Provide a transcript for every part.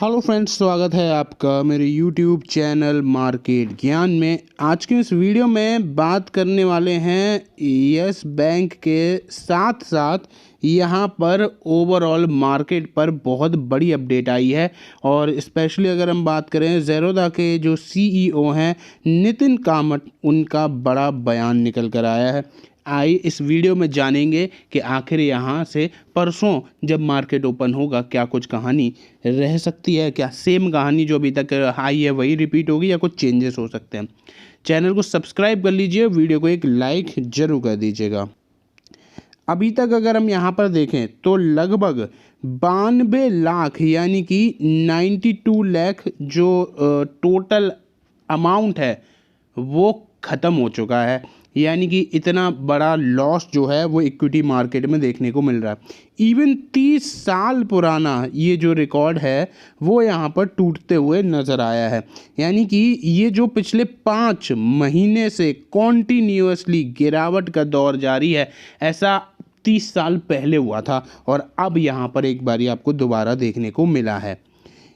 Hello friends, स्वागत है आपका मेरे यूट्यूब चैनल मार्केट ज्ञान में। आज के इस वीडियो में बात करने वाले हैं यस बैंक के साथ साथ यहाँ पर ओवरऑल मार्केट पर बहुत बड़ी अपडेट आई है। और स्पेशली अगर हम बात करें ज़ेरोधा के जो सीईओ हैं नितिन कामत, उनका बड़ा बयान निकल कर आया है। आइए इस वीडियो में जानेंगे कि आखिर यहाँ से परसों जब मार्केट ओपन होगा क्या कुछ कहानी रह सकती है, क्या सेम कहानी जो अभी तक आई है वही रिपीट होगी या कुछ चेंजेस हो सकते हैं। चैनल को सब्सक्राइब कर लीजिए, वीडियो को एक लाइक जरूर कर दीजिएगा। अभी तक अगर हम यहाँ पर देखें तो लगभग 92 लाख यानी कि 92 लाख जो टोटल अमाउंट है वो ख़त्म हो चुका है। यानी कि इतना बड़ा लॉस जो है वो इक्विटी मार्केट में देखने को मिल रहा है। इवन 30 साल पुराना ये जो रिकॉर्ड है वो यहाँ पर टूटते हुए नज़र आया है। यानी कि ये जो पिछले 5 महीने से कॉन्टिन्यूसली गिरावट का दौर जारी है, ऐसा 30 साल पहले हुआ था और अब यहाँ पर एक बारी आपको दोबारा देखने को मिला है।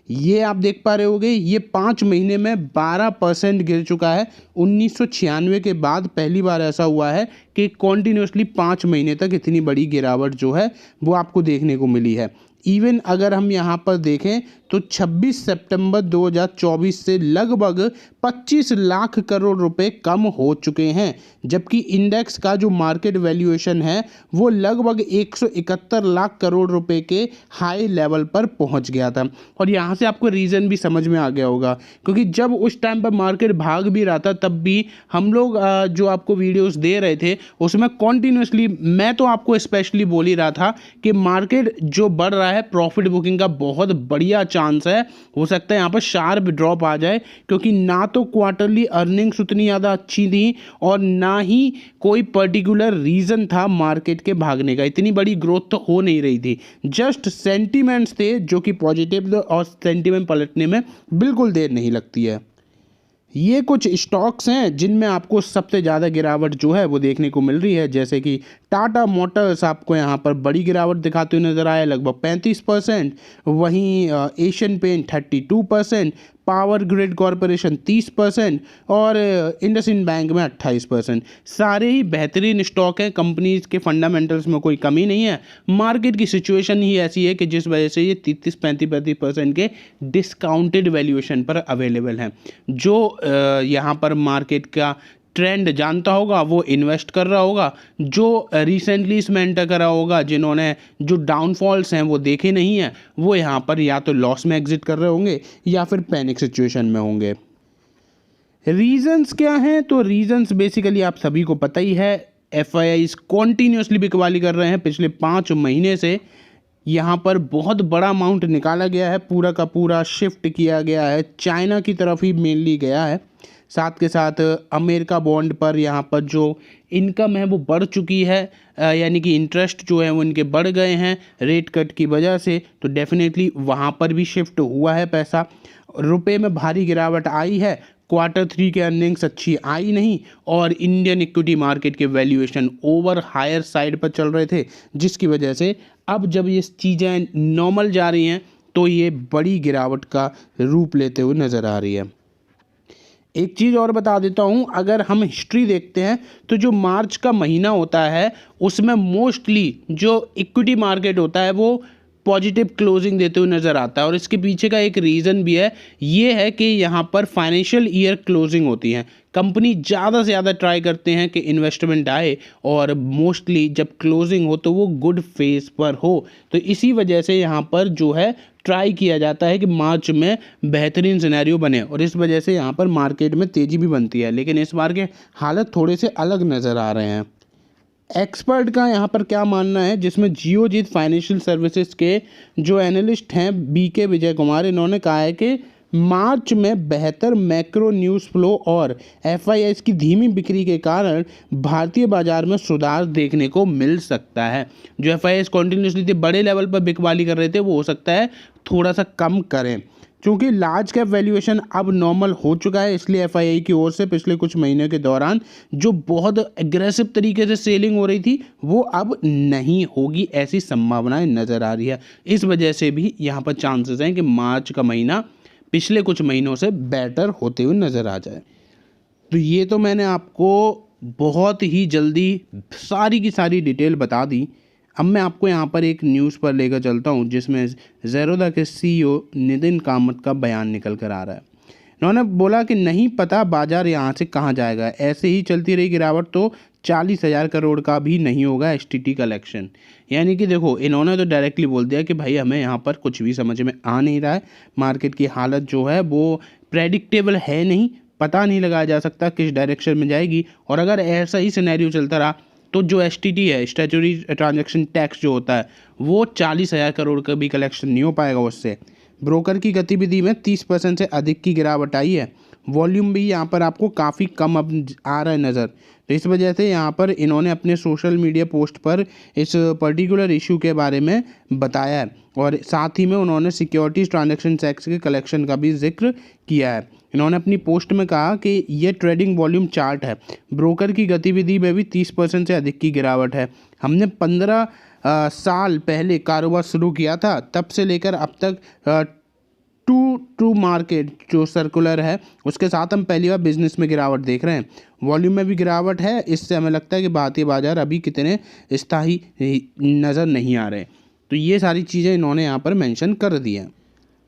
ये आप देख पा रहे होगे, ये 5 महीने में 12% गिर चुका है। 1996 के बाद पहली बार ऐसा हुआ है कि कॉन्टिन्यूसली 5 महीने तक इतनी बड़ी गिरावट जो है वो आपको देखने को मिली है। इवन अगर हम यहाँ पर देखें तो 26 सितंबर 2024 से लगभग 25 लाख करोड़ रुपए कम हो चुके हैं, जबकि इंडेक्स का जो मार्केट वैल्यूएशन है वो लगभग 171 लाख करोड़ रुपए के हाई लेवल पर पहुंच गया था। और यहाँ से आपको रीज़न भी समझ में आ गया होगा, क्योंकि जब उस टाइम पर मार्केट भाग भी रहा था तब भी हम लोग जो आपको वीडियोस दे रहे थे उसमें कॉन्टिन्यूसली मैं तो आपको स्पेशली बोल ही रहा था कि मार्केट जो बढ़ रहा है, प्रॉफिट बुकिंग का बहुत बढ़िया चांस है। हो सकता है यहाँ पर शार्प ड्रॉप आ जाए, क्योंकि ना तो क्वार्टरली अर्निंग्स उतनी ज़्यादा अच्छी थी और ना ही कोई पर्टिकुलर रीज़न था मार्केट के भागने का। इतनी बड़ी ग्रोथ तो हो नहीं रही थी, जस्ट सेंटीमेंट्स थे जो कि पॉजिटिव, और सेंटीमेंट पलटने में बिल्कुल देर नहीं लगती है। ये कुछ स्टॉक्स हैं जिनमें आपको सबसे ज़्यादा गिरावट जो है वो देखने को मिल रही है, जैसे कि टाटा मोटर्स आपको यहाँ पर बड़ी गिरावट दिखाते हुए नज़र आया, लगभग 35%। वहीं Asian paint 32%, power grid corporation 30% और इंडसइंड बैंक में 28%। सारे ही बेहतरीन स्टॉक हैं, कंपनीज के फंडामेंटल्स में कोई कमी नहीं है। मार्केट की सिचुएशन ही ऐसी है कि जिस वजह से ये 33-35% के डिस्काउंटेड वैल्यूएशन पर अवेलेबल हैं। जो यहाँ पर मार्केट का ट्रेंड जानता होगा वो इन्वेस्ट कर रहा होगा, जो रिसेंटली इसमें एंटर करा होगा, जिन्होंने जो डाउनफॉल्स हैं वो देखे नहीं हैं, वो यहाँ पर या तो लॉस में एग्जिट कर रहे होंगे या फिर पैनिक सिचुएशन में होंगे। रीजंस क्या हैं? तो रीजंस बेसिकली आप सभी को पता ही है। एफआईआईज कॉन्टीन्यूसली बिकवाली कर रहे हैं पिछले 5 महीने से। यहाँ पर बहुत बड़ा अमाउंट निकाला गया है, पूरा का पूरा शिफ्ट किया गया है, चाइना की तरफ ही मेनली गया है। साथ के साथ अमेरिका बॉन्ड पर यहाँ पर जो इनकम है वो बढ़ चुकी है, यानी कि इंटरेस्ट जो है वो इनके बढ़ गए हैं रेट कट की वजह से, तो डेफिनेटली वहाँ पर भी शिफ्ट हुआ है पैसा। रुपए में भारी गिरावट आई है, Q3 के अर्निंग्स अच्छी आई नहीं, और इंडियन इक्विटी मार्केट के वैल्यूएशन ओवर हायर साइड पर चल रहे थे, जिसकी वजह से अब जब ये चीज़ें नॉर्मल जा रही हैं तो ये बड़ी गिरावट का रूप लेते हुए नज़र आ रही है। एक चीज़ और बता देता हूँ, अगर हम हिस्ट्री देखते हैं तो जो मार्च का महीना होता है उसमें मोस्टली जो इक्विटी मार्केट होता है वो पॉजिटिव क्लोजिंग देते हुए नज़र आता है। और इसके पीछे का एक रीज़न भी है, ये है कि यहाँ पर फाइनेंशियल ईयर क्लोजिंग होती है, कंपनी ज़्यादा से ज़्यादा ट्राई करते हैं कि इन्वेस्टमेंट आए और मोस्टली जब क्लोजिंग हो तो वो गुड फेस पर हो। तो इसी वजह से यहाँ पर जो है ट्राई किया जाता है कि मार्च में बेहतरीन सिनेरियो बने, और इस वजह से यहाँ पर मार्केट में तेज़ी भी बनती है। लेकिन इस बार के हालत थोड़े से अलग नज़र आ रहे हैं। एक्सपर्ट का यहाँ पर क्या मानना है, जिसमें जियोजीत फाइनेंशियल सर्विसेज के जो एनालिस्ट हैं बीके विजय कुमार, इन्होंने कहा है कि मार्च में बेहतर मैक्रो न्यूज़ फ्लो और एफआईआईज की धीमी बिक्री के कारण भारतीय बाजार में सुधार देखने को मिल सकता है। जो एफआईआईज कॉन्टिन्यूसली बड़े लेवल पर बिकवाली कर रहे थे वो हो सकता है थोड़ा सा कम करें। क्योंकि लार्ज कैप वैल्यूएशन अब नॉर्मल हो चुका है, इसलिए एफआईआई की ओर से पिछले कुछ महीनों के दौरान जो बहुत एग्रेसिव तरीके से सेलिंग हो रही थी वो अब नहीं होगी, ऐसी संभावनाएं नज़र आ रही है। इस वजह से भी यहाँ पर चांसेस हैं कि मार्च का महीना पिछले कुछ महीनों से बेटर होते हुए नज़र आ जाए। तो ये तो मैंने आपको बहुत ही जल्दी सारी की सारी डिटेल बता दी। अब मैं आपको यहाँ पर एक न्यूज़ पर लेकर चलता हूँ जिसमें ज़ेरोधा के सीईओ नितिन कामत का बयान निकल कर आ रहा है। इन्होंने बोला कि नहीं पता बाजार यहाँ से कहाँ जाएगा, ऐसे ही चलती रही गिरावट तो 40,000 करोड़ का भी नहीं होगा एसटीटी कलेक्शन। यानी कि देखो, इन्होंने तो डायरेक्टली बोल दिया कि भाई हमें यहाँ पर कुछ भी समझ में आ नहीं रहा है, मार्केट की हालत जो है वो प्रेडिक्टेबल है नहीं, पता नहीं लगाया जा सकता किस डायरेक्शन में जाएगी। और अगर ऐसा ही सिनेरियो चलता रहा तो जो एसटीटी है, स्टैट्यूटरी ट्रांजैक्शन टैक्स जो होता है, वो 40,000 करोड़ का भी कलेक्शन नहीं हो पाएगा उससे। ब्रोकर की गतिविधि में 30% से अधिक की गिरावट आई है। वॉल्यूम भी यहाँ पर आपको काफ़ी कम अब आ रहा है नज़र। तो इस वजह से यहाँ पर इन्होंने अपने सोशल मीडिया पोस्ट पर इस पर्टिकुलर इशू के बारे में बताया है और साथ ही में उन्होंने सिक्योरिटीज़ ट्रांजैक्शन टैक्स के कलेक्शन का भी जिक्र किया है। इन्होंने अपनी पोस्ट में कहा कि ये ट्रेडिंग वॉल्यूम चार्ट है, ब्रोकर की गतिविधि में भी 30% से अधिक की गिरावट है। हमने 15 साल पहले कारोबार शुरू किया था, तब से लेकर अब तक टू मार्केट जो सर्कुलर है उसके साथ हम पहली बार बिजनेस में गिरावट देख रहे हैं। वॉल्यूम में भी गिरावट है। इससे हमें लगता है कि भारतीय बाजार अभी कितने स्थायी नज़र नहीं आ रहे। तो ये सारी चीज़ें इन्होंने यहाँ पर मेंशन कर दी हैं।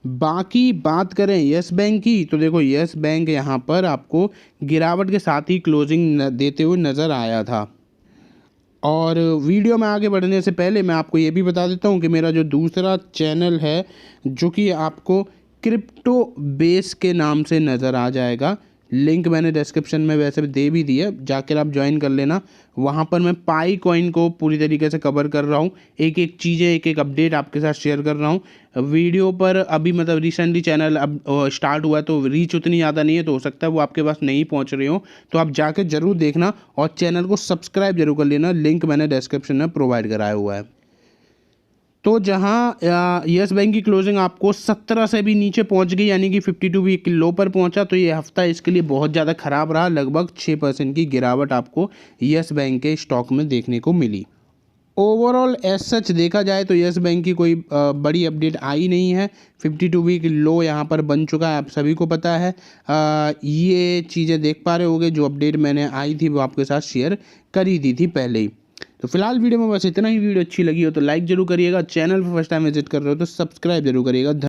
बाकी बात करें यस बैंक की, तो देखो यस बैंक यहाँ पर आपको गिरावट के साथ ही क्लोजिंग देते हुए नज़र आया था। और वीडियो में आगे बढ़ने से पहले मैं आपको ये भी बता देता हूँ कि मेरा जो दूसरा चैनल है जो कि आपको क्रिप्टो बेस के नाम से नज़र आ जाएगा, लिंक मैंने डिस्क्रिप्शन में वैसे दे भी दिया, जाकर आप ज्वाइन कर लेना। वहाँ पर मैं पाई कॉइन को पूरी तरीके से कवर कर रहा हूँ, एक एक चीज़ें एक एक अपडेट आपके साथ शेयर कर रहा हूँ। वीडियो पर अभी मतलब रिसेंटली चैनल अब स्टार्ट हुआ तो रीच उतनी ज़्यादा नहीं है, तो हो सकता है वो आपके पास नहीं पहुँच रही हो, तो आप जाकर ज़रूर देखना और चैनल को सब्सक्राइब जरूर कर लेना। लिंक मैंने डिस्क्रिप्शन में प्रोवाइड कराया हुआ है। तो जहां यस बैंक की क्लोजिंग आपको 17 से भी नीचे पहुंच गई, यानी कि 52 वीक की लो पर पहुंचा, तो ये हफ्ता इसके लिए बहुत ज़्यादा ख़राब रहा। लगभग 6% की गिरावट आपको यस बैंक के स्टॉक में देखने को मिली। ओवरऑल एज सच देखा जाए तो यस बैंक की कोई बड़ी अपडेट आई नहीं है। 52 वीक लो यहाँ पर बन चुका है, आप सभी को पता है। ये चीज़ें देख पा रहे होंगे, जो अपडेट मैंने आई थी वो आपके साथ शेयर करी दी थी पहले ही। तो फिलहाल वीडियो में बस इतना ही। वीडियो अच्छी लगी हो तो लाइक जरूर करिएगा, चैनल पर फर्स्ट टाइम विजिट कर रहे हो तो सब्सक्राइब जरूर करिएगा।